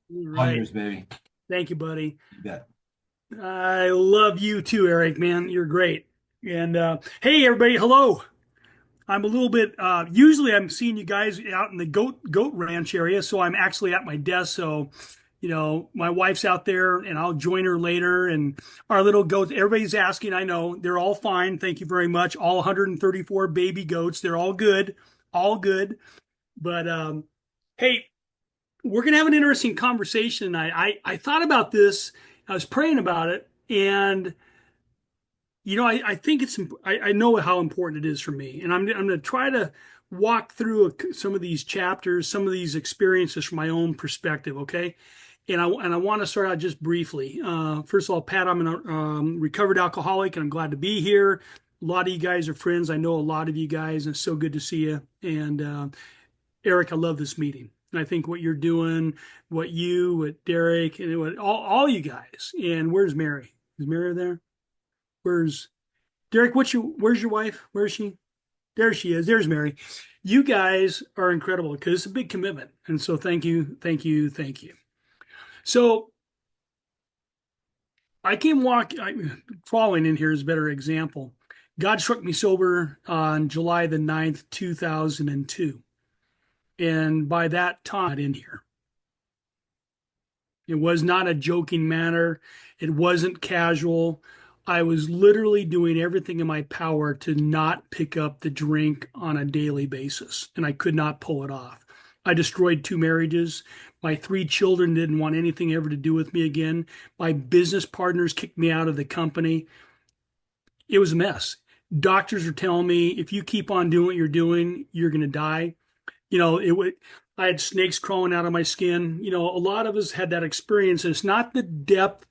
All All right. yours, baby. Thank you, buddy. You bet. I love you too, Eric, man. You're great. And hey, everybody. Hello. I'm a little bit, usually I'm seeing you guys out in the goat ranch area. So I'm actually at my desk. So, my wife's out there and I'll join her later. And our little goats, everybody's asking. I know they're all fine. Thank you very much. All 134 baby goats. They're all good. All good. But, hey, we're going to have an interesting conversation tonight. I thought about this. I was praying about it, and I think I know how important it is for me, and I'm going to try to walk through some of these chapters, some of these experiences from my own perspective. Okay, and I want to start out just briefly. First of all, Pat, I'm a recovered alcoholic, and I'm glad to be here. A lot of you guys are friends. I know a lot of you guys, and it's so good to see you. And Eric, I love this meeting. And I think what you're doing, what Derek, and what all you guys. And where's Mary? Is Mary there? Where's Derek? Where's your wife? Where is she? There she is. There's Mary. You guys are incredible because it's a big commitment. And so thank you, thank you, thank you. So crawling in here is a better example. God struck me sober on July the 9th, 2002. And by that time, in here. It was not a joking manner. It wasn't casual. I was literally doing everything in my power to not pick up the drink on a daily basis, and I could not pull it off. I destroyed two marriages. My three children didn't want anything ever to do with me again. My business partners kicked me out of the company. It was a mess. Doctors are telling me if you keep on doing what you're doing, you're going to die. It would. I had snakes crawling out of my skin. A lot of us had that experience. And it's not the depth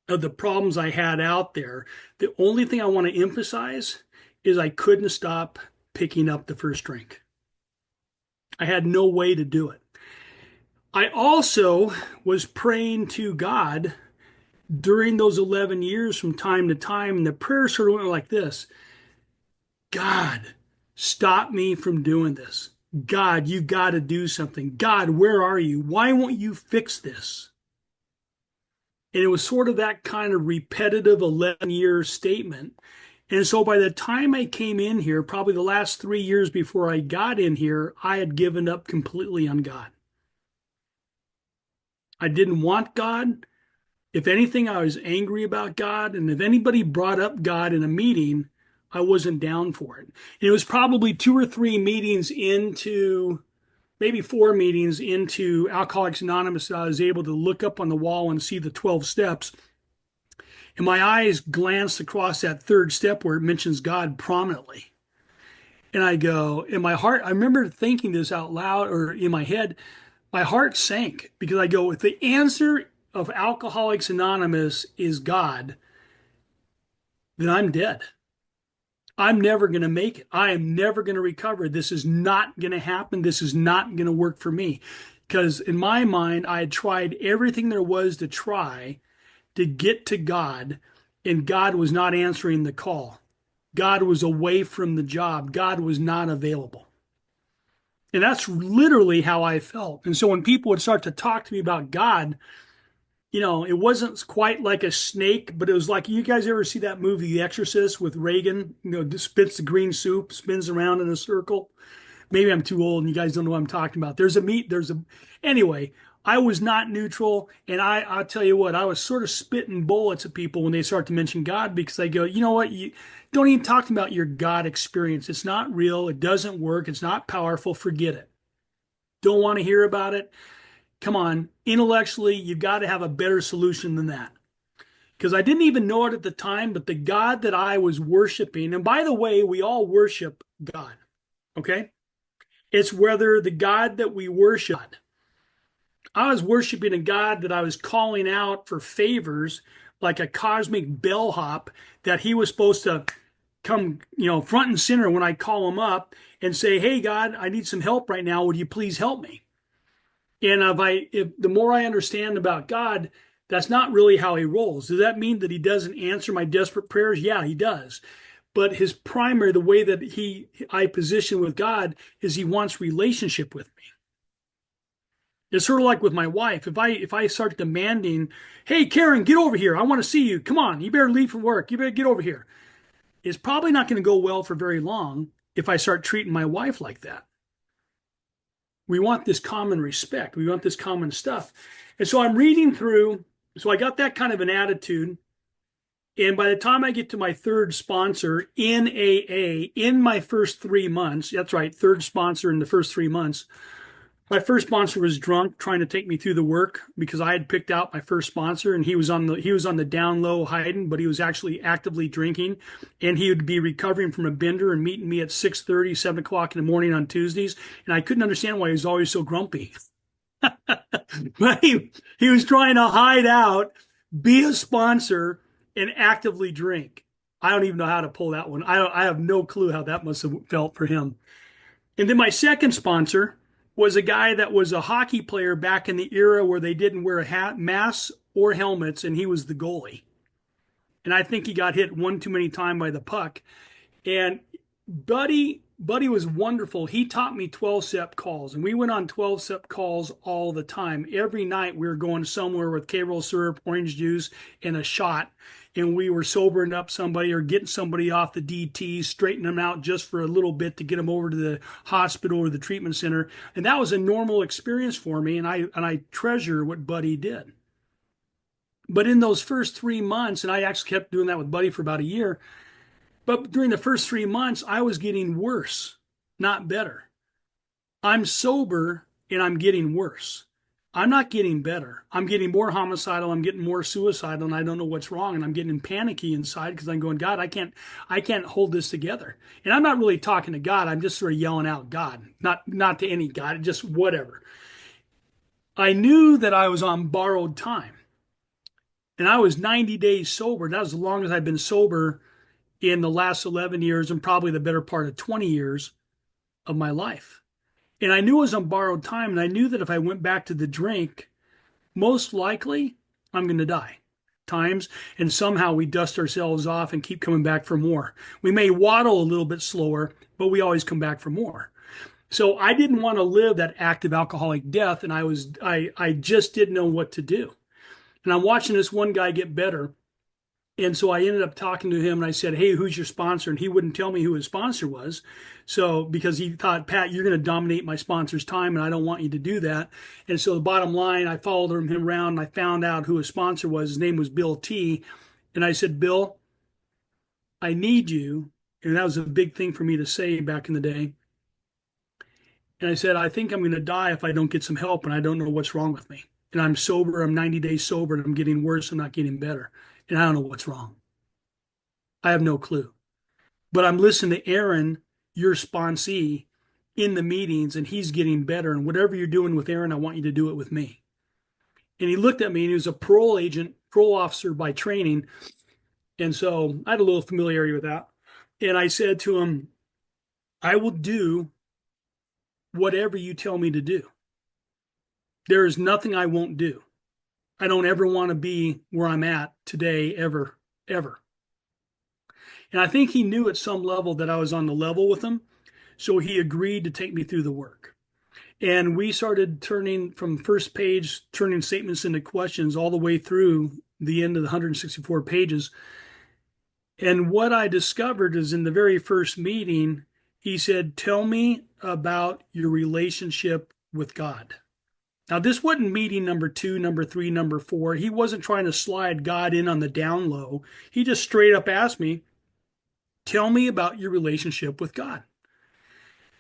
of the problems I had out there. The only thing I want to emphasize is I couldn't stop picking up the first drink. I had no way to do it. I also was praying to God during those 11 years from time to time. And the prayer sort of went like this: God, stop me from doing this. God, you got to do something. God, where are you? Why won't you fix this? And it was sort of that kind of repetitive 11-year statement. And so by the time I came in here, probably the last 3 years before I got in here, I had given up completely on God. I didn't want God. If anything, I was angry about God. And if anybody brought up God in a meeting, I wasn't down for it. And it was probably two or three meetings into, maybe four meetings into Alcoholics Anonymous, that I was able to look up on the wall and see the 12 steps. And my eyes glanced across that third step where it mentions God prominently. And I go, in my heart, I remember thinking this out loud or in my head, my heart sank because I go, if the answer of Alcoholics Anonymous is God, then I'm dead. I'm never going to make it. I am never going to recover. This is not going to happen. This is not going to work for me. Because in my mind, I had tried everything there was to try to get to God, and God was not answering the call. God was away from the job. God was not available. And that's literally how I felt. And so when people would start to talk to me about God, it wasn't quite like a snake, but it was like, you guys ever see that movie, The Exorcist, with Reagan? Spits the green soup, spins around in a circle. Maybe I'm too old and you guys don't know what I'm talking about. Anyway, I was not neutral. And I'll tell you what, I was sort of spitting bullets at people when they start to mention God because I go, you know what? You don't even talk about your God experience. It's not real. It doesn't work. It's not powerful. Forget it. Don't want to hear about it. Come on. Intellectually, you've got to have a better solution than that. Because I didn't even know it at the time, but the God that I was worshiping, and by the way, we all worship God. Okay. It's whether the God that we worship, I was worshiping a God that I was calling out for favors like a cosmic bellhop, that he was supposed to come, front and center when I call him up and say, "Hey God, I need some help right now. Would you please help me?" And if the more I understand about God, that's not really how he rolls. Does that mean that he doesn't answer my desperate prayers? Yeah, he does. But the way that I position with God is he wants relationship with me. It's sort of like with my wife. If I start demanding, "Hey, Karen, get over here. I want to see you. Come on. You better leave from work. You better get over here." It's probably not going to go well for very long if I start treating my wife like that. We want this common respect. We want this common stuff. And so I'm reading through. So I got that kind of an attitude. And by the time I get to my third sponsor in AA, in my first 3 months, that's right, third sponsor in the first 3 months, my first sponsor was drunk trying to take me through the work because I had picked out my first sponsor and he was on the down low hiding, but he was actually actively drinking, and he would be recovering from a bender and meeting me at 6:30, 7 o'clock in the morning on Tuesdays. And I couldn't understand why he was always so grumpy. But he was trying to hide out, be a sponsor, and actively drink. I don't even know how to pull that one. I have no clue how that must have felt for him. And then my second sponsor was a guy that was a hockey player back in the era where they didn't wear a hat, masks, or helmets, and he was the goalie. And I think he got hit one too many times by the puck. And Buddy was wonderful. He taught me 12-step calls, and we went on 12-step calls all the time. Every night we were going somewhere with K-roll syrup, orange juice, and a shot, and we were sobering up somebody or getting somebody off the DT, straightening them out just for a little bit to get them over to the hospital or the treatment center. And that was a normal experience for me, and I treasure what Buddy did. But in those first 3 months, and I actually kept doing that with Buddy for about a year, but during the first 3 months, I was getting worse, not better. I'm sober and I'm getting worse. I'm not getting better. I'm getting more homicidal. I'm getting more suicidal, and I don't know what's wrong. And I'm getting panicky inside because I'm going, God, I can't hold this together. And I'm not really talking to God. I'm just sort of yelling out God, not to any God, just whatever. I knew that I was on borrowed time, and I was 90 days sober. That was as long as I've been sober in the last 11 years and probably the better part of 20 years of my life. And I knew it was on borrowed time. And I knew that if I went back to the drink, most likely I'm going to die. Times, and somehow we dust ourselves off and keep coming back for more. We may waddle a little bit slower, but we always come back for more. So I didn't want to live that active alcoholic death, and I just didn't know what to do. And I'm watching this one guy get better. And so I ended up talking to him and I said, "Hey, who's your sponsor?" And he wouldn't tell me who his sponsor was. So, because he thought, "Pat, you're going to dominate my sponsor's time and I don't want you to do that." And so the bottom line, I followed him around and I found out who his sponsor was. His name was Bill T. And I said, "Bill, I need you." And that was a big thing for me to say back in the day. And I said, "I think I'm going to die if I don't get some help, and I don't know what's wrong with me. And I'm sober. I'm 90 days sober and I'm getting worse. I'm not getting better. And I don't know what's wrong. I have no clue. But I'm listening to Aaron, your sponsee, in the meetings, and he's getting better. And whatever you're doing with Aaron, I want you to do it with me." And he looked at me, and he was a parole agent, parole officer by training. And so I had a little familiarity with that. And I said to him, "I will do whatever you tell me to do. There is nothing I won't do. I don't ever want to be where I'm at today, ever, ever." And I think he knew at some level that I was on the level with him. So he agreed to take me through the work. And we started turning from first page, turning statements into questions all the way through the end of the 164 pages. And what I discovered is in the very first meeting, he said, "Tell me about your relationship with God." Now, this wasn't meeting number 2, number 3, number 4. He wasn't trying to slide God in on the down low. He just straight up asked me, "Tell me about your relationship with God."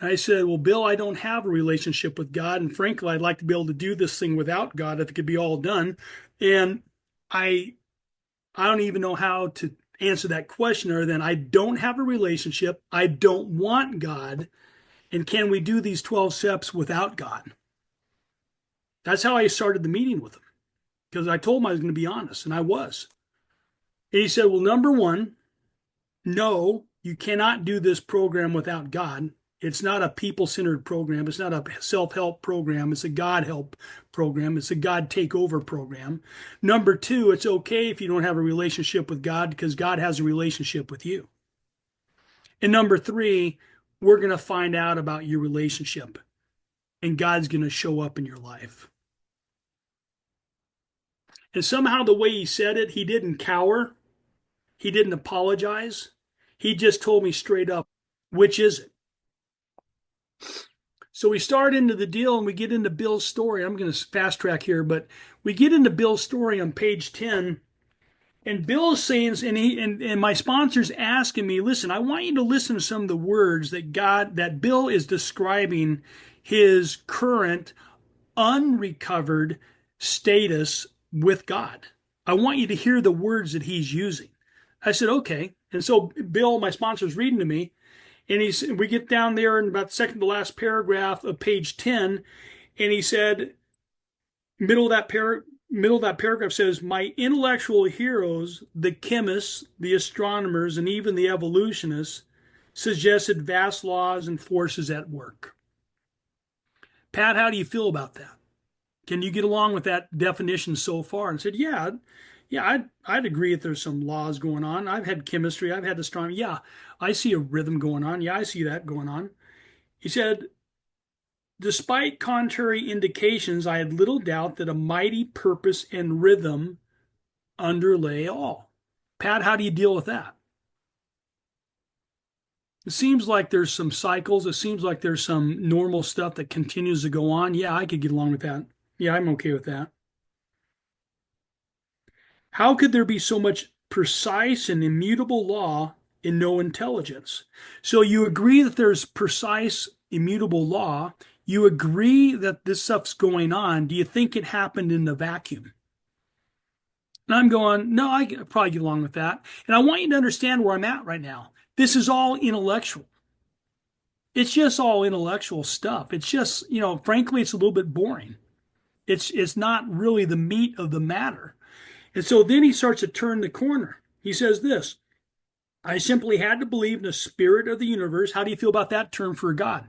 And I said, "Well, Bill, I don't have a relationship with God. And frankly, I'd like to be able to do this thing without God if it could be all done. And I, I don't even know how to answer that question other than I don't have a relationship. I don't want God. And can we do these 12 steps without God?" That's how I started the meeting with him, because I told him I was going to be honest, and I was. And he said, "Well, number one, no, you cannot do this program without God. It's not a people-centered program. It's not a self-help program. It's a God-help program. It's a God takeover program. Number two, it's okay if you don't have a relationship with God because God has a relationship with you. And number three, we're going to find out about your relationship, and God's going to show up in your life." And somehow the way he said it, he didn't cower. He didn't apologize. He just told me straight up, which is it? So we start into the deal and we get into Bill's story. I'm going to fast track here, but we get into Bill's story on page 10. And Bill's saying, and my sponsor's asking me, listen, I want you to listen to some of the words that Bill is describing his current unrecovered status with God. I want you to hear the words that he's using. I said, okay. And so Bill, my sponsor, is reading to me, and we get down there in about the second to last paragraph of page 10, and he said, middle of that paragraph says, my intellectual heroes, the chemists, the astronomers, and even the evolutionists, suggested vast laws and forces at work. Pat, how do you feel about that? Can you get along with that definition so far? And I said, yeah, I'd agree if there's some laws going on. I've had chemistry, I've had astronomy. Yeah, I see a rhythm going on. Yeah, I see that going on. He said, despite contrary indications, I had little doubt that a mighty purpose and rhythm underlay all. Pat, how do you deal with that? It seems like there's some cycles. It seems like there's some normal stuff that continues to go on. Yeah, I could get along with that. Yeah, I'm okay with that. How could there be so much precise and immutable law and no intelligence? So you agree that there's precise, immutable law. You agree that this stuff's going on. Do you think it happened in the vacuum? And I'm going, no, I could probably get along with that. And I want you to understand where I'm at right now. This is all intellectual. It's just all intellectual stuff. It's just, frankly, it's a little bit boring. It's not really the meat of the matter. And so then he starts to turn the corner. He says this, I simply had to believe in the spirit of the universe. How do you feel about that term for God?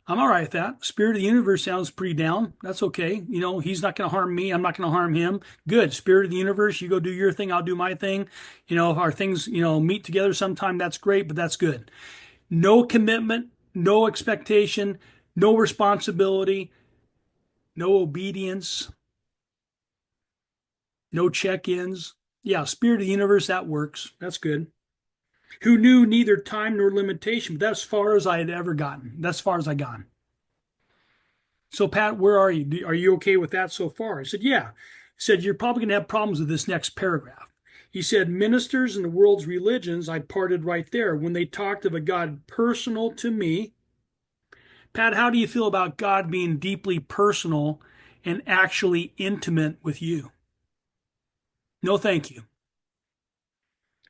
I'm all right with that. Spirit of the universe sounds pretty down. That's okay. He's not going to harm me. I'm not going to harm him. Good. Spirit of the universe, you go do your thing. I'll do my thing. If our things, meet together sometime, that's great, but that's good. No commitment, no expectation, no responsibility, no obedience, no check-ins. Yeah, spirit of the universe, that works. That's good. Who knew neither time nor limitation. But that's as far as I had ever gotten. That's as far as I got. So, Pat, where are you? Are you okay with that so far? I said, yeah. He said, you're probably going to have problems with this next paragraph. He said, ministers in the world's religions, I parted right there when they talked of a God personal to me. Pat, how do you feel about God being deeply personal and actually intimate with you? No, thank you.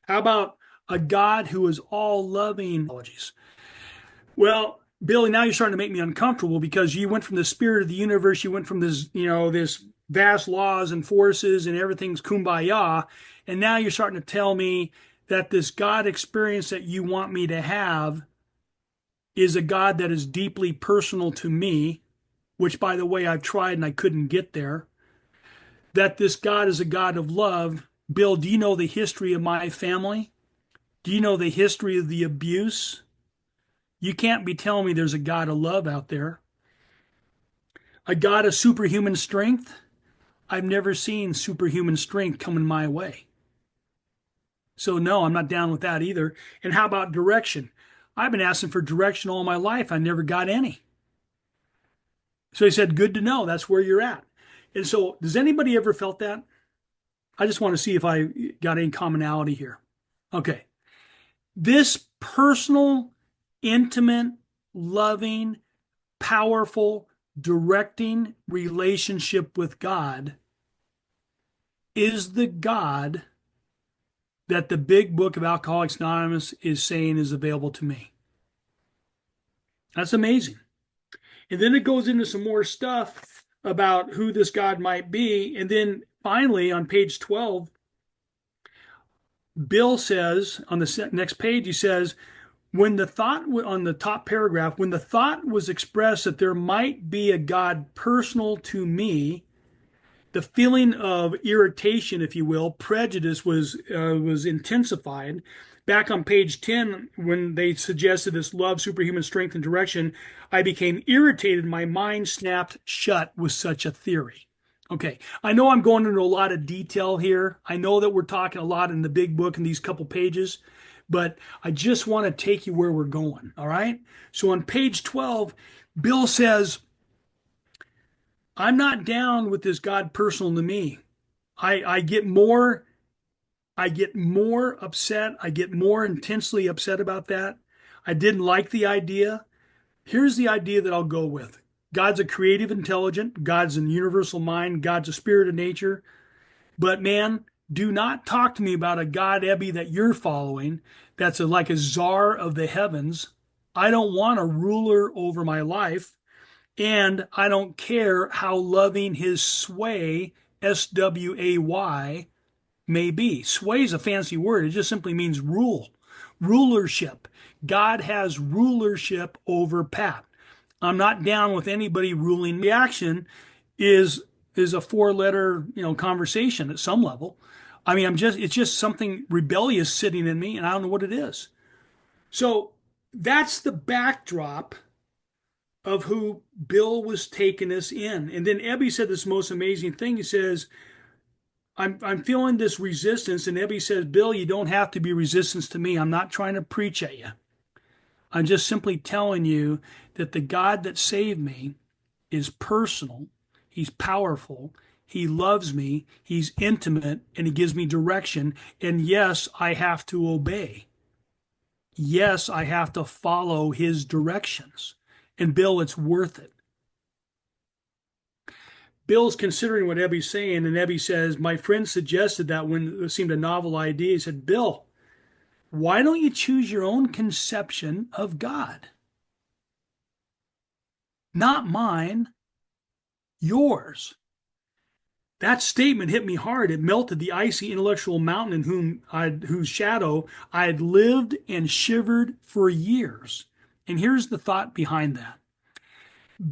How about a God who is all loving? Apologies. Well, Billy, now you're starting to make me uncomfortable because you went from the spirit of the universe, you went from this vast laws and forces and everything's kumbaya, and now you're starting to tell me that this God experience that you want me to have is a God that is deeply personal to me, which, by the way, I've tried and I couldn't get there. That this God is a God of love. Bill, do you know the history of my family? Do you know the history of the abuse? You can't be telling me there's a God of love out there. A God of superhuman strength? I've never seen superhuman strength coming my way. So no, I'm not down with that either. And how about direction? I've been asking for direction all my life. I never got any. So he said, good to know. That's where you're at. And so does anybody ever felt that? I just want to see if I got any commonality here. Okay. This personal, intimate, loving, powerful, directing relationship with God is the God that the big book of Alcoholics Anonymous is saying is available to me. That's amazing. And then it goes into some more stuff about who this God might be. And then finally, on page 12, Bill says, on the next page, he says, when the thought on the top paragraph, when the thought was expressed that there might be a God personal to me, the feeling of irritation, if you will, prejudice was intensified. Back on page 10, when they suggested this love, superhuman strength, and direction, I became irritated. My mind snapped shut with such a theory. Okay. I know I'm going into a lot of detail here. I know that we're talking a lot in the big book in these couple pages, but I just want to take you where we're going. All right. So on page 12, Bill says, I'm not down with this God personal to me. I get more, I get more upset. I get more intensely upset about that. I didn't like the idea. Here's the idea that I'll go with. God's a creative intelligent. God's an universal mind. God's a spirit of nature. But man, do not talk to me about a God, Ebby, that you're following that's like a czar of the heavens. I don't want a ruler over my life, and I don't care how loving his sway, SWAY, may be. Sway is a fancy word. It just simply means rule, rulership. God has rulership over Pat. I'm not down with anybody ruling. Reaction is a four-letter, conversation at some level. I mean, it's just something rebellious sitting in me, and I don't know what it is. So that's the backdrop of who Bill was taking us in. And then Ebby said this most amazing thing. He says, I'm feeling this resistance. And Ebby says, Bill, you don't have to be resistance to me. I'm not trying to preach at you. I'm just simply telling you that the God that saved me is personal. He's powerful. He loves me. He's intimate, and he gives me direction. And yes, I have to obey. Yes, I have to follow his directions. And Bill, it's worth it. Bill's considering what Ebby's saying, and Ebby says, my friend suggested that when it seemed a novel idea. He said, Bill, why don't you choose your own conception of God? Not mine, yours. That statement hit me hard. It melted the icy intellectual mountain in whose shadow I had lived and shivered for years. And here's the thought behind that.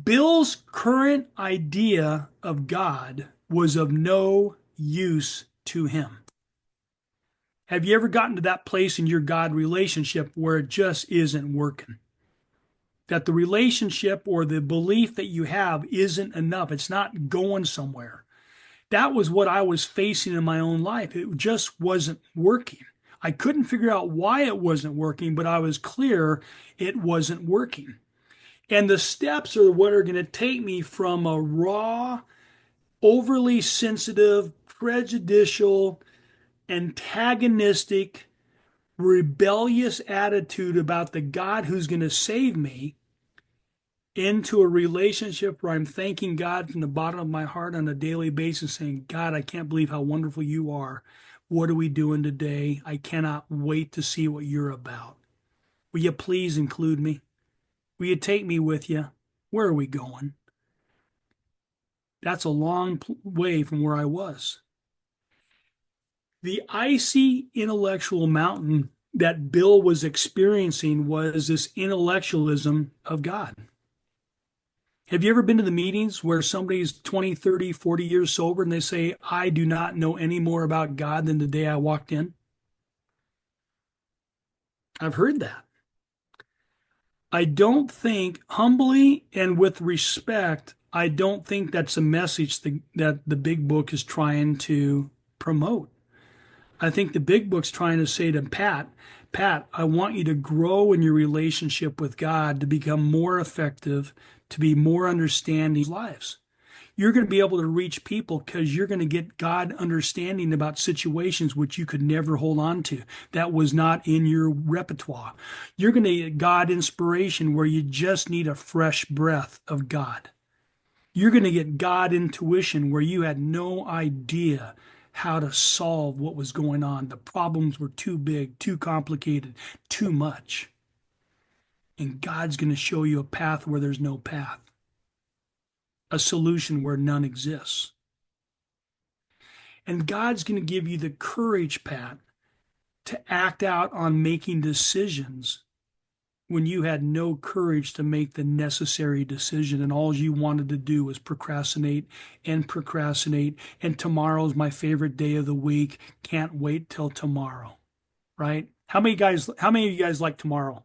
Bill's current idea of God was of no use to him. Have you ever gotten to that place in your God relationship where it just isn't working? That the relationship or the belief that you have isn't enough. It's not going somewhere. That was what I was facing in my own life. It just wasn't working. I couldn't figure out why it wasn't working, but I was clear it wasn't working. And the steps are what are going to take me from a raw, overly sensitive, prejudicial, antagonistic, rebellious attitude about the God who's going to save me into a relationship where I'm thanking God from the bottom of my heart on a daily basis, saying, God, I can't believe how wonderful you are. What are we doing today? I cannot wait to see what you're about. Will you please include me? Will you take me with you? Where are we going? That's a long way from where I was. The icy intellectual mountain that Bill was experiencing was this intellectualism of God. Have you ever been to the meetings where somebody's 20, 30, 40 years sober and they say, I do not know any more about God than the day I walked in? I've heard that. I don't think, humbly and with respect, I don't think that's a message that the big book is trying to promote. I think the big book's trying to say to Pat, I want you to grow in your relationship with God to become more effective, to be more understanding lives. You're going to be able to reach people because you're going to get God understanding about situations which you could never hold on to. That was not in your repertoire. You're going to get God inspiration where you just need a fresh breath of God. You're going to get God intuition where you had no idea how to solve what was going on. The problems were too big, too complicated, too much. And God's going to show you a path where there's no path, a solution where none exists. And God's going to give you the courage, Pat, to act out on making decisions when you had no courage to make the necessary decision and all you wanted to do was procrastinate and procrastinate. And tomorrow's my favorite day of the week. Can't wait till tomorrow, right? How many of you guys like tomorrow?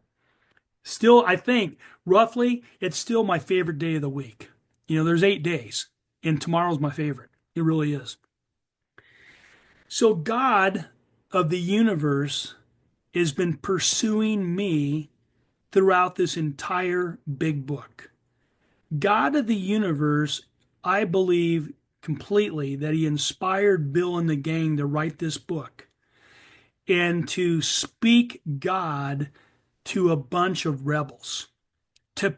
Still, I think roughly it's still my favorite day of the week. There's 8 days and tomorrow's my favorite. It really is. So God of the universe has been pursuing me throughout this entire big book. God of the universe, I believe completely that he inspired Bill and the gang to write this book and to speak God to a bunch of rebels, to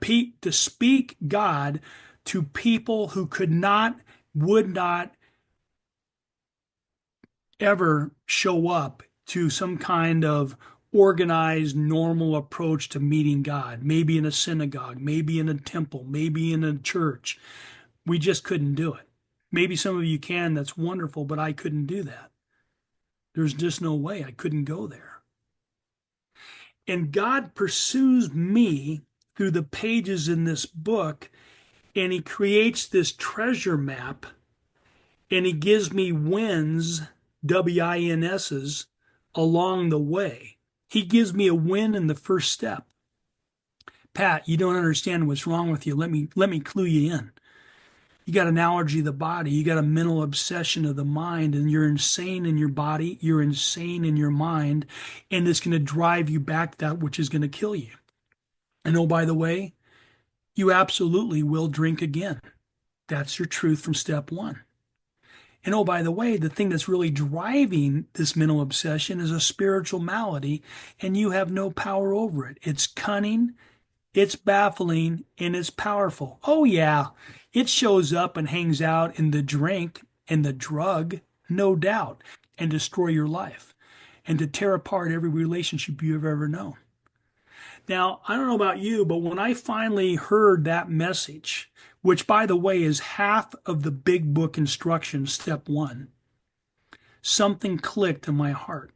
speak God to people who could not, would not ever show up to some kind of organized, normal approach to meeting God, maybe in a synagogue, maybe in a temple, maybe in a church. We just couldn't do it. Maybe some of you can, that's wonderful, but I couldn't do that. There's just no way I couldn't go there. And God pursues me through the pages in this book, and he creates this treasure map, and he gives me wins, WINSs, along the way. He gives me a win in the first step. Pat, you don't understand what's wrong with you. Let me clue you in. You got an allergy of the body, you got a mental obsession of the mind, and you're insane in your body, you're insane in your mind, and it's going to drive you back to that which is going to kill you. And oh, by the way, you absolutely will drink again. That's your truth from step one. And oh, by the way, the thing that's really driving this mental obsession is a spiritual malady, and you have no power over it. It's cunning, it's baffling, and it's powerful. Oh, yeah, it shows up and hangs out in the drink and the drug, no doubt, and destroy your life and to tear apart every relationship you've ever known. Now, I don't know about you, but when I finally heard that message, which by the way is half of the big book instructions, step one, something clicked in my heart.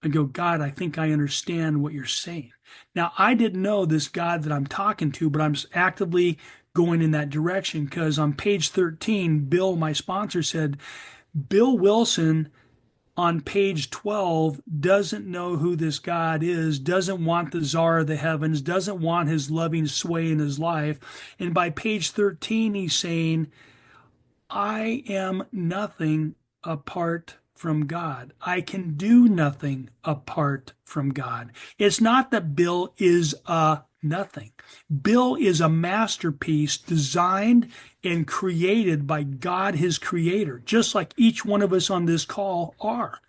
I go, God, I think I understand what you're saying. Now, I didn't know this God that I'm talking to, but I'm actively going in that direction because on page 13, Bill, my sponsor, said, Bill Wilson on page 12 doesn't know who this God is, doesn't want the czar of the heavens, doesn't want his loving sway in his life. And by page 13, he's saying, I am nothing apart from God. I can do nothing apart from God. It's not that Bill is a nothing. Bill is a masterpiece designed and created by God, his creator, just like each one of us on this call are.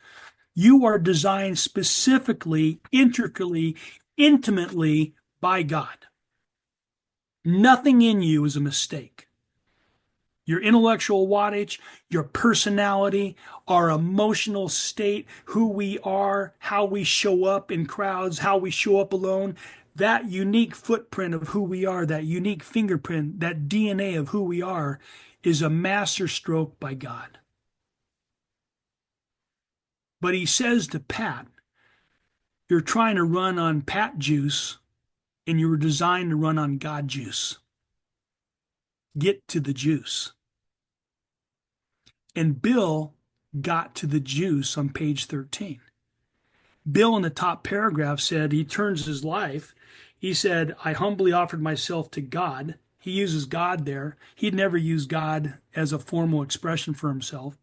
You are designed specifically, intricately, intimately by God. Nothing in you is a mistake. Your intellectual wattage, your personality, our emotional state, who we are, how we show up in crowds, how we show up alone, that unique footprint of who we are, that unique fingerprint, that DNA of who we are is a masterstroke by God. But he says to Pat, you're trying to run on Pat juice and you were designed to run on God juice. Get to the juice. And Bill got to the juice on page 13. Bill in the top paragraph said he turns his life. He said, I humbly offered myself to God. He uses God there. He'd never used God as a formal expression for himself.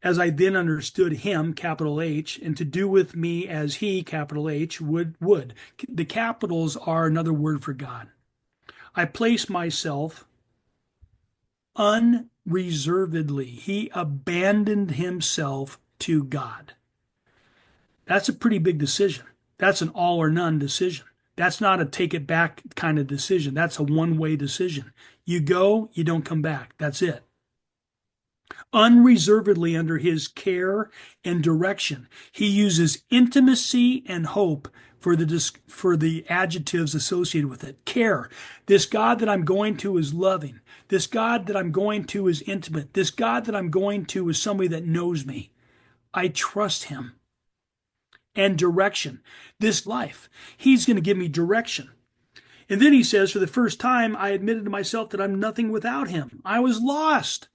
As I then understood him, capital H, and to do with me as he, capital H, would. The capitals are another word for God. I place myself unreservedly. He abandoned himself to God. That's a pretty big decision. That's an all or none decision. That's not a take it back kind of decision. That's a one-way decision. You go, you don't come back. That's it. Unreservedly under his care and direction. He uses intimacy and hope for the adjectives associated with it. Care. This God that I'm going to is loving. This God that I'm going to is intimate. This God that I'm going to is somebody that knows me. I trust him. And direction. This life. He's going to give me direction. And then he says, for the first time, I admitted to myself that I'm nothing without him. I was lost.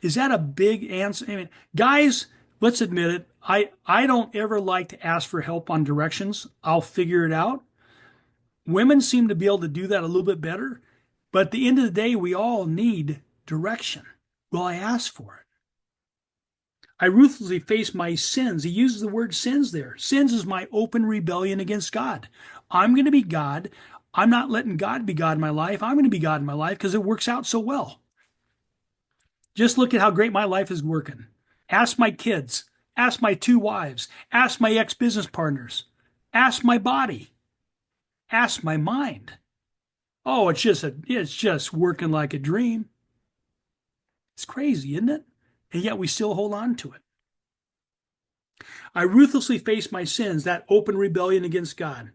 Is that a big answer? I mean, guys, let's admit it. I don't ever like to ask for help on directions. I'll figure it out. Women seem to be able to do that a little bit better. But at the end of the day, we all need direction. Will I ask for it? I ruthlessly face my sins. He uses the word sins there. Sins is my open rebellion against God. I'm going to be God. I'm not letting God be God in my life. I'm going to be God in my life because it works out so well. Just look at how great my life is working. Ask my kids. Ask my 2 wives. Ask my ex-business partners. Ask my body. Ask my mind. Oh, it's just working like a dream. It's crazy, isn't it? And yet we still hold on to it. I ruthlessly faced my sins, that open rebellion against God.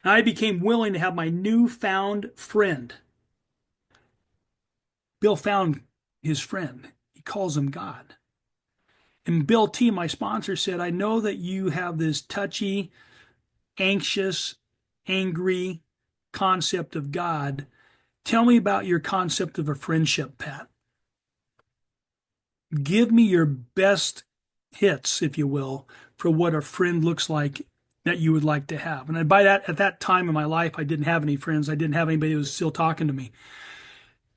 And I became willing to have my newfound friend. Bill found his friend. He calls him God. And Bill T, my sponsor, said, I know that you have this touchy, anxious, angry concept of God. Tell me about your concept of a friendship, Pat. Give me your best hits, if you will, for what a friend looks like that you would like to have. And by that, at that time in my life, I didn't have any friends. I didn't have anybody who was still talking to me.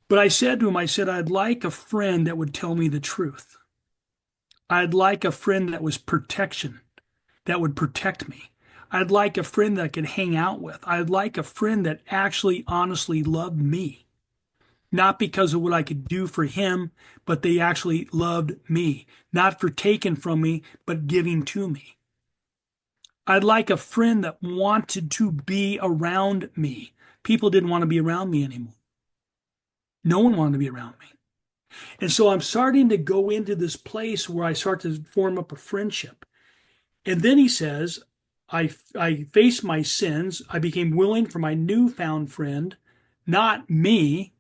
But I said to him, I said, I'd like a friend that would tell me the truth. I'd like a friend that was protection, that would protect me. I'd like a friend that I could hang out with. I'd like a friend that actually honestly loved me. Not because of what I could do for him, but they actually loved me. Not for taking from me, but giving to me. I'd like a friend that wanted to be around me. People didn't want to be around me anymore. No one wanted to be around me. And so I'm starting to go into this place where I start to form up a friendship. And then he says, I faced my sins. I became willing for my newfound friend, not me,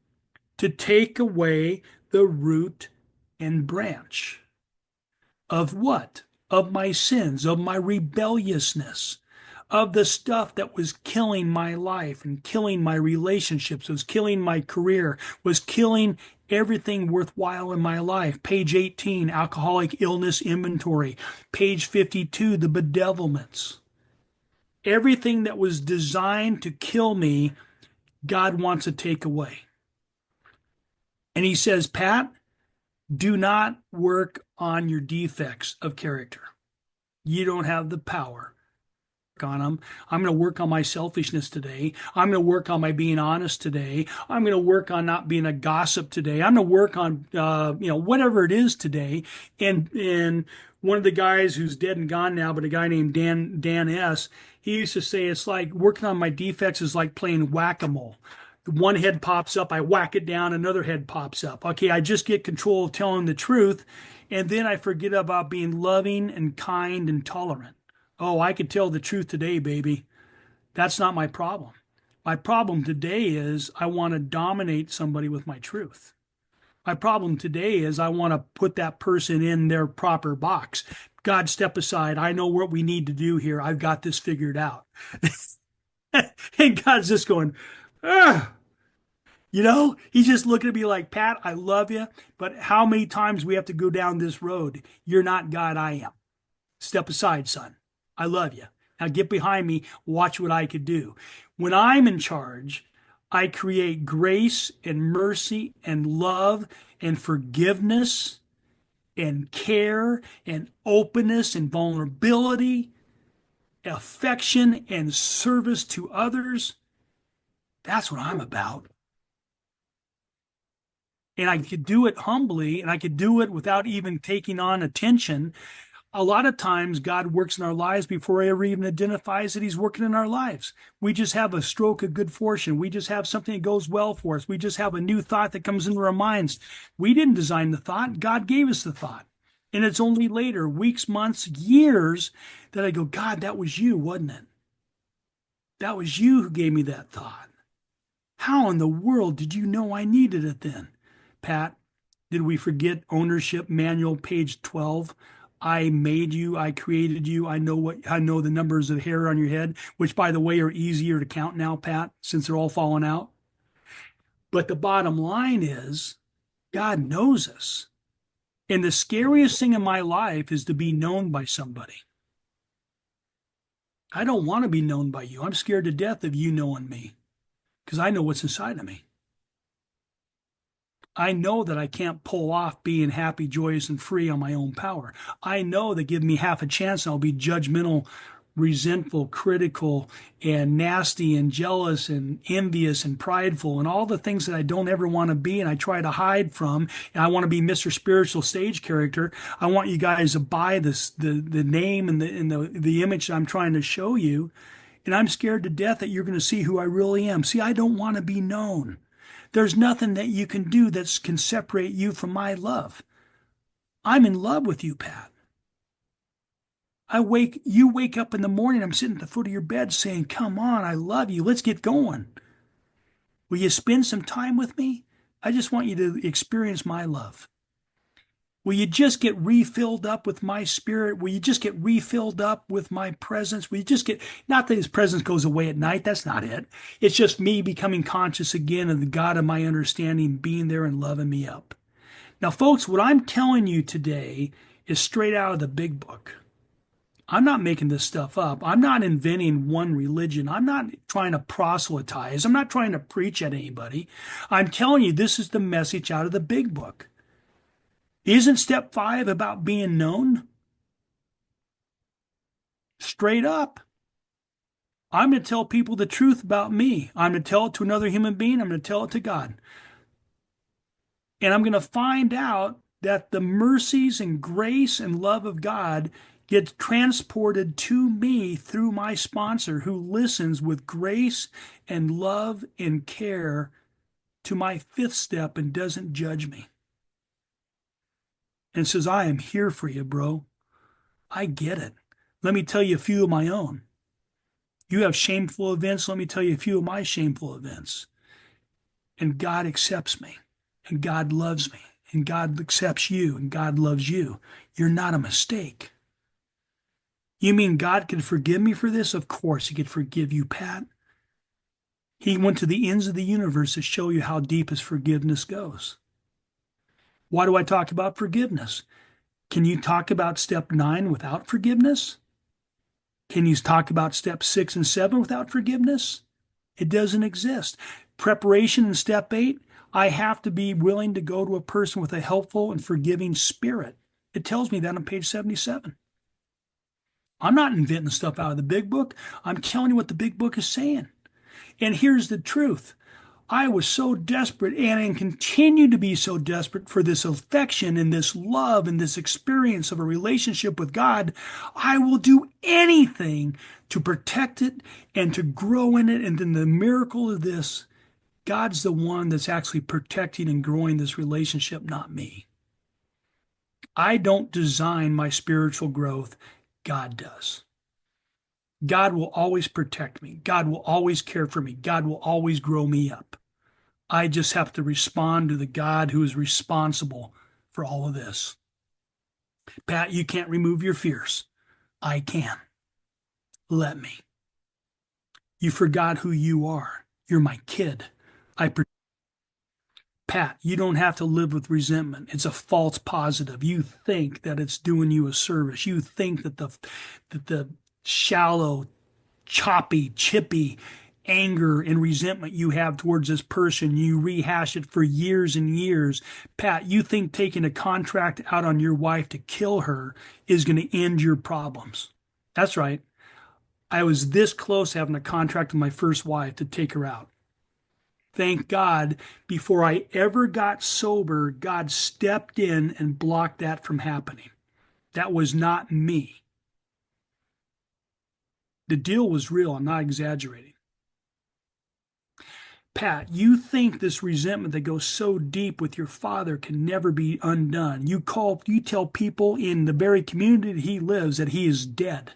to take away the root and branch of what? Of my sins, of my rebelliousness, of the stuff that was killing my life and killing my relationships, was killing my career, was killing everything worthwhile in my life. Page 18, alcoholic illness inventory. Page 52, the bedevilments. Everything that was designed to kill me, God wants to take away. And he says, Pat, do not work on your defects of character. You don't have the power on them. I'm going to work on my selfishness today. I'm going to work on my being honest today. I'm going to work on not being a gossip today. I'm going to work on, whatever it is today. And one of the guys who's dead and gone now, but a guy named Dan S., he used to say, it's like working on my defects is like playing whack-a-mole. One head pops up, I whack it down, another head pops up. Okay, I just get control of telling the truth, and then I forget about being loving and kind and tolerant. Oh, I could tell the truth today, baby. That's not my problem. My problem today is I want to dominate somebody with my truth. My problem today is I want to put that person in their proper box. God, step aside. I know what we need to do here. I've got this figured out. And God's just going, ugh. He's just looking at me like, Pat, I love you, but how many times we have to go down this road? You're not God, I am. Step aside, son. I love you. Now get behind me. Watch what I could do. When I'm in charge, I create grace and mercy and love and forgiveness and care and openness and vulnerability, affection and service to others. That's what I'm about. And I could do it humbly, and I could do it without even taking on attention. A lot of times God works in our lives before he ever even identifies that he's working in our lives. We just have a stroke of good fortune. We just have something that goes well for us. We just have a new thought that comes into our minds. We didn't design the thought. God gave us the thought. And it's only later, weeks, months, years, that I go, God, that was you, wasn't it? That was you who gave me that thought. How in the world did you know I needed it then? Pat, did we forget ownership manual, page 12? I made you, I created you, I know the numbers of hair on your head, which by the way are easier to count now, Pat, since they're all falling out. But the bottom line is, God knows us. And the scariest thing in my life is to be known by somebody. I don't want to be known by you. I'm scared to death of you knowing me because I know what's inside of me. I know that I can't pull off being happy, joyous, and free on my own power. I know that give me half a chance and I'll be judgmental, resentful, critical, and nasty and jealous and envious and prideful and all the things that I don't ever want to be and I try to hide from. And I want to be Mr. Spiritual stage character. I want you guys to buy this the name and the image that I'm trying to show you. And I'm scared to death that you're going to see who I really am. See, I don't want to be known. There's nothing that you can do that can separate you from my love. I'm in love with you, Pat. You wake up in the morning, I'm sitting at the foot of your bed saying, "Come on, I love you. Let's get going. Will you spend some time with me? I just want you to experience my love. Will you just get refilled up with my spirit? Will you just get refilled up with my presence? Will you just get, not that his presence goes away at night, that's not it. It's just me becoming conscious again of the God of my understanding being there and loving me up." Now, folks, what I'm telling you today is straight out of the big book. I'm not making this stuff up. I'm not inventing one religion. I'm not trying to proselytize. I'm not trying to preach at anybody. I'm telling you, this is the message out of the big book. Isn't step 5 about being known? Straight up. I'm going to tell people the truth about me. I'm going to tell it to another human being. I'm going to tell it to God. And I'm going to find out that the mercies and grace and love of God gets transported to me through my sponsor who listens with grace and love and care to my 5th step and doesn't judge me. And says, "I am here for you, bro. I get it. Let me tell you a few of my own. You have shameful events. Let me tell you a few of my shameful events." And God accepts me. And God loves me. And God accepts you. And God loves you. You're not a mistake. You mean God could forgive me for this? Of course he could forgive you, Pat. He went to the ends of the universe to show you how deep his forgiveness goes. Why do I talk about forgiveness? Can you talk about step 9 without forgiveness? Can you talk about step 6 and 7 without forgiveness? It doesn't exist. Preparation in step 8, I have to be willing to go to a person with a helpful and forgiving spirit. It tells me that on page 77. I'm not inventing stuff out of the big book. I'm telling you what the big book is saying. And here's the truth. I was so desperate and continue to be so desperate for this affection and this love and this experience of a relationship with God. I will do anything to protect it and to grow in it. And then the miracle of this, God's the one that's actually protecting and growing this relationship, not me. I don't design my spiritual growth. God does. God will always protect me. God will always care for me. God will always grow me up. I just have to respond to the God who is responsible for all of this. Pat, you can't remove your fears. I can. Let me. You forgot who you are. You're my kid. Pat, you don't have to live with resentment. It's a false positive. You think that it's doing you a service. You think that the shallow, choppy, chippy anger and resentment you have towards this person, you rehash it for years and years. Pat, you think taking a contract out on your wife to kill her is going to end your problems. That's right. I was this close to having a contract with my first wife to take her out. Thank God, before I ever got sober, God stepped in and blocked that from happening. That was not me. The deal was real. I'm not exaggerating. Pat, you think this resentment that goes so deep with your father can never be undone. You tell people in the very community that he lives that he is dead.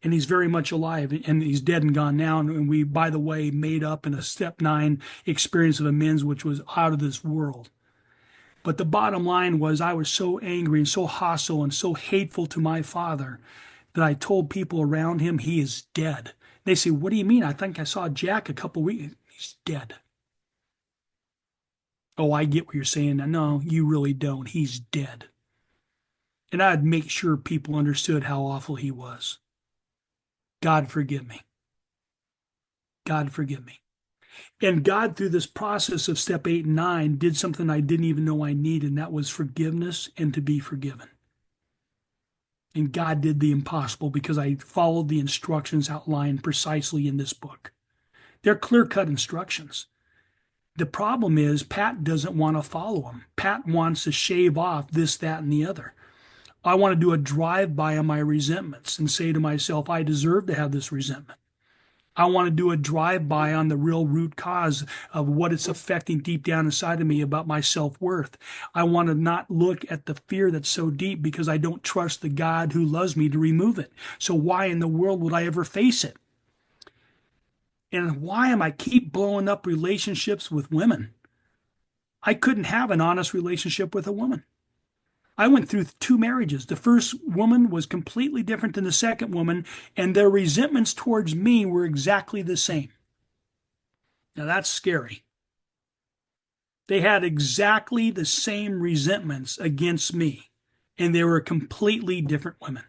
And he's very much alive, and he's dead and gone now. And we, by the way, made up in a step 9 experience of amends, which was out of this world. But the bottom line was I was so angry and so hostile and so hateful to my father that I told people around him he is dead. They say, "What do you mean? I think I saw Jack a couple weeks." He's dead. "Oh, I get what you're saying. No, you really don't. He's dead." And I'd make sure people understood how awful he was. God forgive me. God forgive me. And God, through this process of step 8 and 9, did something I didn't even know I needed, and that was forgiveness and to be forgiven. And God did the impossible because I followed the instructions outlined precisely in this book. They're clear-cut instructions. The problem is Pat doesn't want to follow them. Pat wants to shave off this, that, and the other. I want to do a drive-by on my resentments and say to myself, I deserve to have this resentment. I want to do a drive-by on the real root cause of what it's affecting deep down inside of me about my self-worth. I want to not look at the fear that's so deep because I don't trust the God who loves me to remove it. So why in the world would I ever face it? And why am I keep blowing up relationships with women? I couldn't have an honest relationship with a woman. I went through 2 marriages. The first woman was completely different than the second woman, and their resentments towards me were exactly the same. Now that's scary. They had exactly the same resentments against me, and they were completely different women.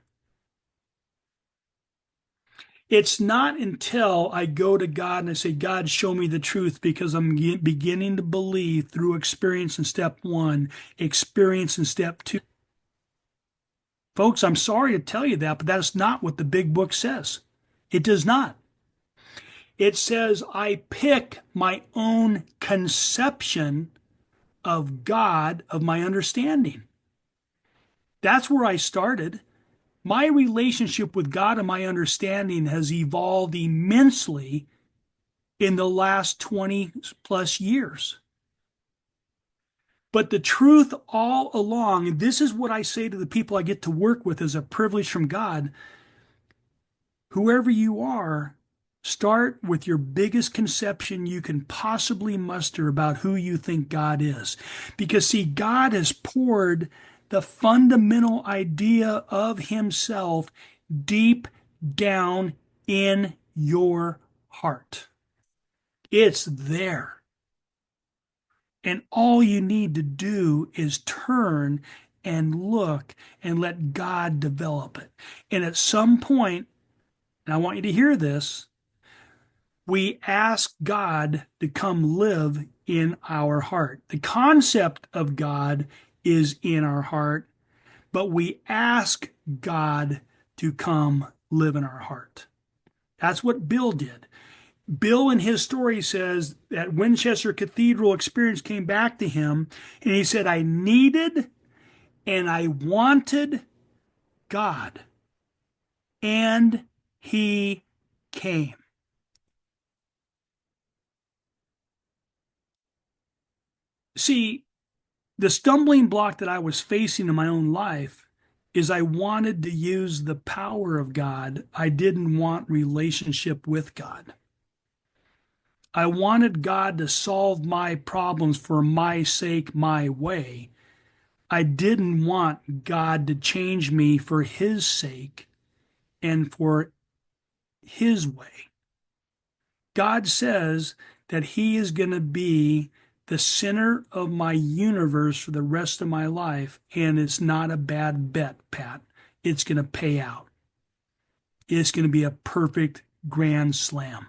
It's not until I go to God and I say, God, show me the truth, because I'm beginning to believe through experience in step 1, experience in step 2. Folks, I'm sorry to tell you that, but that's not what the big book says. It does not. It says I pick my own conception of God, of my understanding. That's where I started. My relationship with God and my understanding has evolved immensely in the last 20 plus years. But the truth all along, and this is what I say to the people I get to work with as a privilege from God, whoever you are, start with your biggest conception you can possibly muster about who you think God is. Because, see, God has poured the fundamental idea of himself deep down in your heart. It's there. And all you need to do is turn and look and let God develop it. And at some point, and I want you to hear this, we ask God to come live in our heart. The concept of God is in our heart, but we ask God to come live in our heart. That's what Bill did. Bill, in his story, says that Winchester Cathedral experience came back to him, and he said, I needed and I wanted God, and he came. See, the stumbling block that I was facing in my own life is I wanted to use the power of God. I didn't want relationship with God. I wanted God to solve my problems for my sake, my way. I didn't want God to change me for his sake and for his way. God says that he is going to be the center of my universe for the rest of my life, and it's not a bad bet, Pat. It's going to pay out. It's going to be a perfect grand slam.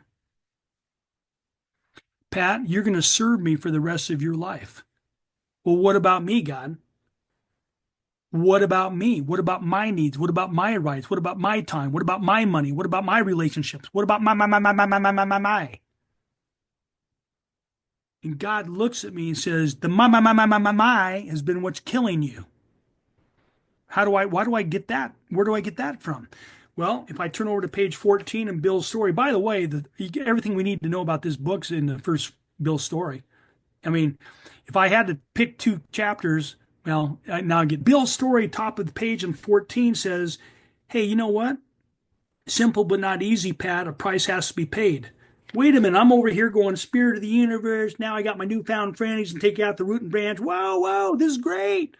Pat, you're going to serve me for the rest of your life. Well, what about me, God? What about me? What about my needs? What about my rights? What about my time? What about my money? What about my relationships? What about my? And God looks at me and says, the my has been what's killing you. Why do I get that? Where do I get that from? Well, if I turn over to page 14 in Bill's story, by the way, everything we need to know about this book's in the first Bill's story. I mean, if I had to pick 2 chapters, well, now I get Bill's story, top of the page, and 14 says, hey, you know what? Simple but not easy, Pat. A price has to be paid. Wait a minute, I'm over here going spirit of the universe. Now I got my newfound friends and take out the root and branch. Whoa, this is great.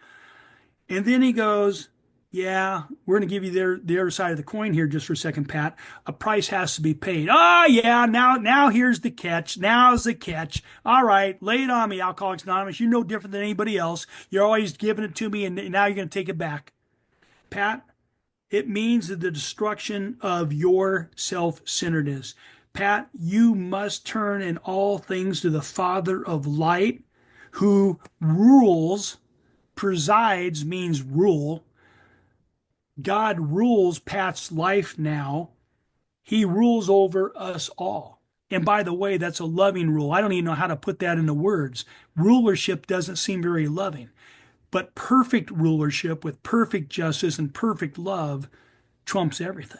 And then he goes, yeah, we're going to give you the other side of the coin here just for a second, Pat. A price has to be paid. Oh, yeah, now here's the catch. Now's the catch. All right, lay it on me, Alcoholics Anonymous. You're no different than anybody else. You're always giving it to me, and now you're going to take it back. Pat, it means the destruction of your self-centeredness. Pat, you must turn in all things to the Father of light, who rules, presides means rule. God rules Pat's life now. He rules over us all. And by the way, that's a loving rule. I don't even know how to put that into words. Rulership doesn't seem very loving, but perfect rulership with perfect justice and perfect love trumps everything.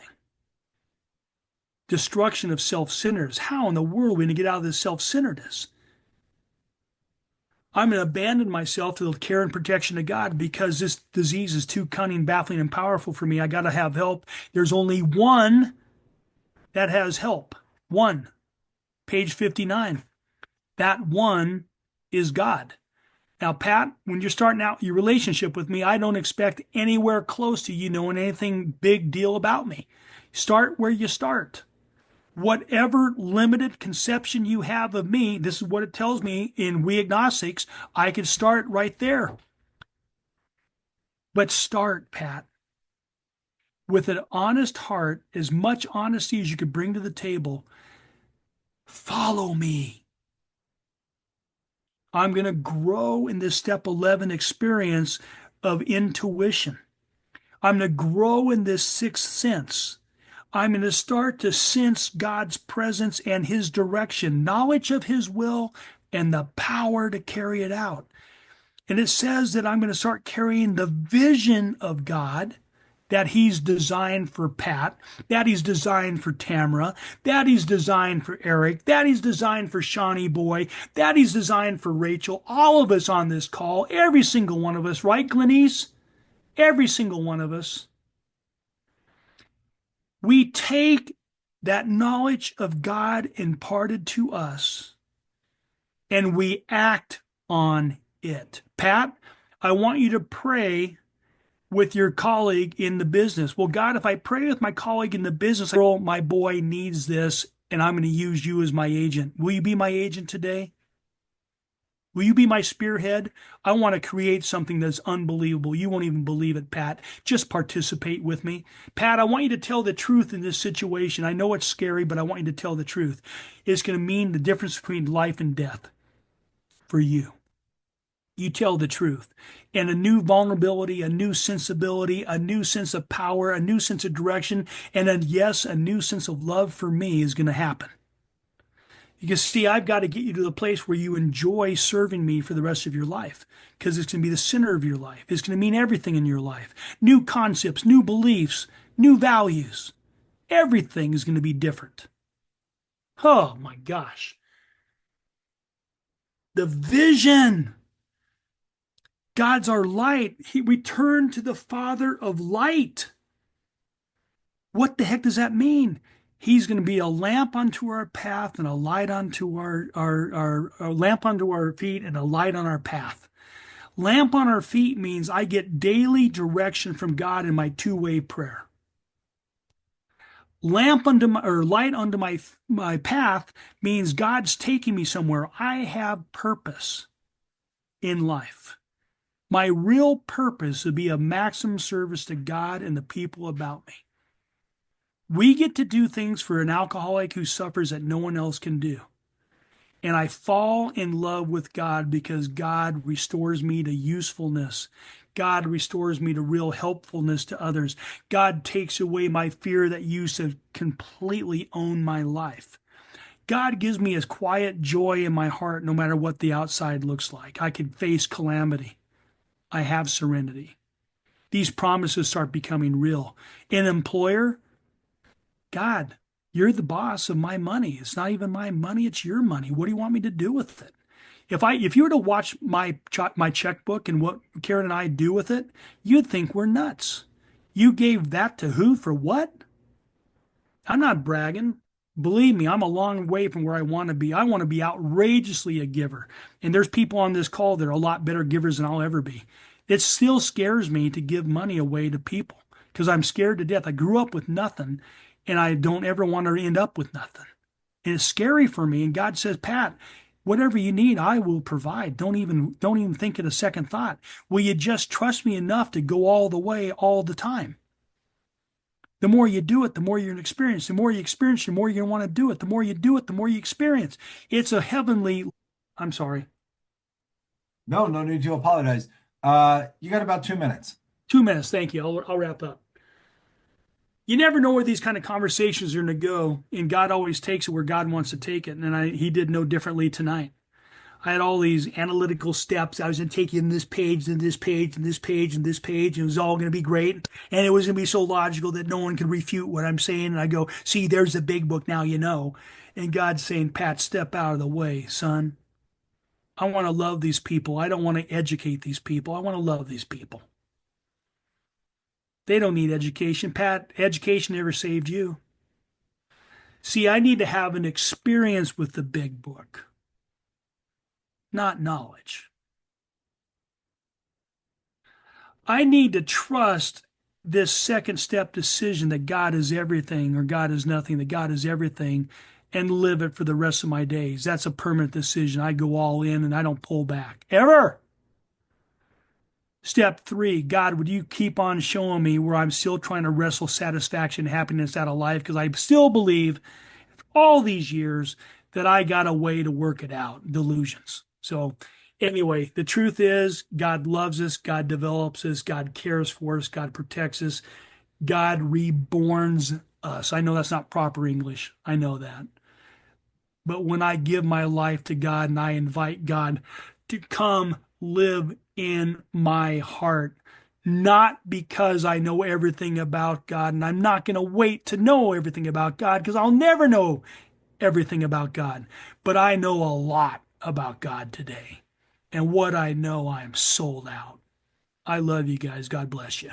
Destruction of self-centeredness. How in the world are we going to get out of this self-centeredness? I'm going to abandon myself to the care and protection of God because this disease is too cunning, baffling, and powerful for me. I got to have help. There's only one that has help. One. Page 59. That one is God. Now, Pat, when you're starting out your relationship with me, I don't expect anywhere close to you knowing anything big deal about me. Start where you start. Whatever limited conception you have of me, this is what it tells me in We Agnostics, I could start right there. But start, Pat, with an honest heart, as much honesty as you could bring to the table. Follow me. I'm going to grow in this step 11 experience of intuition. I'm going to grow in this sixth sense. I'm going to start to sense God's presence and his direction, knowledge of his will, and the power to carry it out. And it says that I'm going to start carrying the vision of God that he's designed for Pat, that he's designed for Tamara, that he's designed for Eric, that he's designed for Shawnee Boy, that he's designed for Rachel, all of us on this call, every single one of us, right, Glenise? Every single one of us. We take that knowledge of God imparted to us and we act on it. Pat, I want you to pray with your colleague in the business. Well, God, if I pray with my colleague in the business, girl, my boy needs this, and I'm going to use you as my agent. Will you be my agent today? Will you be my spearhead? I want to create something that's unbelievable. You won't even believe it, Pat. Just participate with me. Pat, I want you to tell the truth in this situation. I know it's scary, but I want you to tell the truth. It's going to mean the difference between life and death for you. You tell the truth. And a new vulnerability, a new sensibility, a new sense of power, a new sense of direction, and a new sense of love for me is going to happen. You see, I've got to get you to the place where you enjoy serving me for the rest of your life, because it's going to be the center of your life. It's going to mean everything in your life. New concepts, new beliefs, new values. Everything is going to be different. Oh my gosh. The vision. God's our light. We turn to the Father of light. What the heck does that mean? He's going to be a lamp unto our path and a light unto our lamp unto our feet and a light on our path. Lamp on our feet means I get daily direction from God in my two-way prayer. Lamp unto my, or light unto my path means God's taking me somewhere. I have purpose in life. My real purpose is to be of maximum service to God and the people about me. We get to do things for an alcoholic who suffers that no one else can do. And I fall in love with God because God restores me to usefulness. God restores me to real helpfulness to others. God takes away my fear that used to completely own my life. God gives me a quiet joy in my heart no matter what the outside looks like. I can face calamity. I have serenity. These promises start becoming real. An employer, God, you're the boss of my money. It's not even my money, it's your money. What do you want me to do with it? If you were to watch my checkbook and what Karen and I do with it, you'd think we're nuts. You gave that to who for what? I'm not bragging. Believe me, I'm a long way from where I want to be. I want to be outrageously a giver. And there's people on this call that are a lot better givers than I'll ever be. It still scares me to give money away to people because I'm scared to death. I grew up with nothing and I don't ever want to end up with nothing. And it's scary for me. And God says, Pat, whatever you need, I will provide. Don't even think it a second thought. Will you just trust me enough to go all the way all the time? The more you do it, the more you're going to experience. The more you experience, the more you're going to want to do it. The more you do it, the more you experience. It's a heavenly, I'm sorry, No, no need to apologize. You got about 2 minutes. 2 minutes. Thank you. I'll wrap up. You never know where these kind of conversations are going to go, and God always takes it where God wants to take it. And He did no differently tonight. I had all these analytical steps. I was going to take you in this page, and this page, and this page, and this page, and it was all going to be great. And it was going to be so logical that no one could refute what I'm saying. And I go, see, there's the big book. Now you know. And God's saying, Pat, step out of the way, son. I want to love these people. I don't want to educate these people. I want to love these people. They don't need education. Pat, education never saved you. See, I need to have an experience with the big book, not knowledge. I need to trust this second step decision that God is everything or God is nothing, that God is everything, and live it for the rest of my days. That's a permanent decision. I go all in and I don't pull back ever. Step three, God, would you keep on showing me where I'm still trying to wrestle satisfaction and happiness out of life? Because I still believe all these years that I got a way to work it out. Delusions. So, anyway, the truth is God loves us, God develops us, God cares for us, God protects us, God reborns us. I know that's not proper English. I know that. But when I give my life to God and I invite God to come live in my heart, not because I know everything about God, and I'm not going to wait to know everything about God because I'll never know everything about God, but I know a lot about God today. And what I know, I'm sold out. I love you guys. God bless you.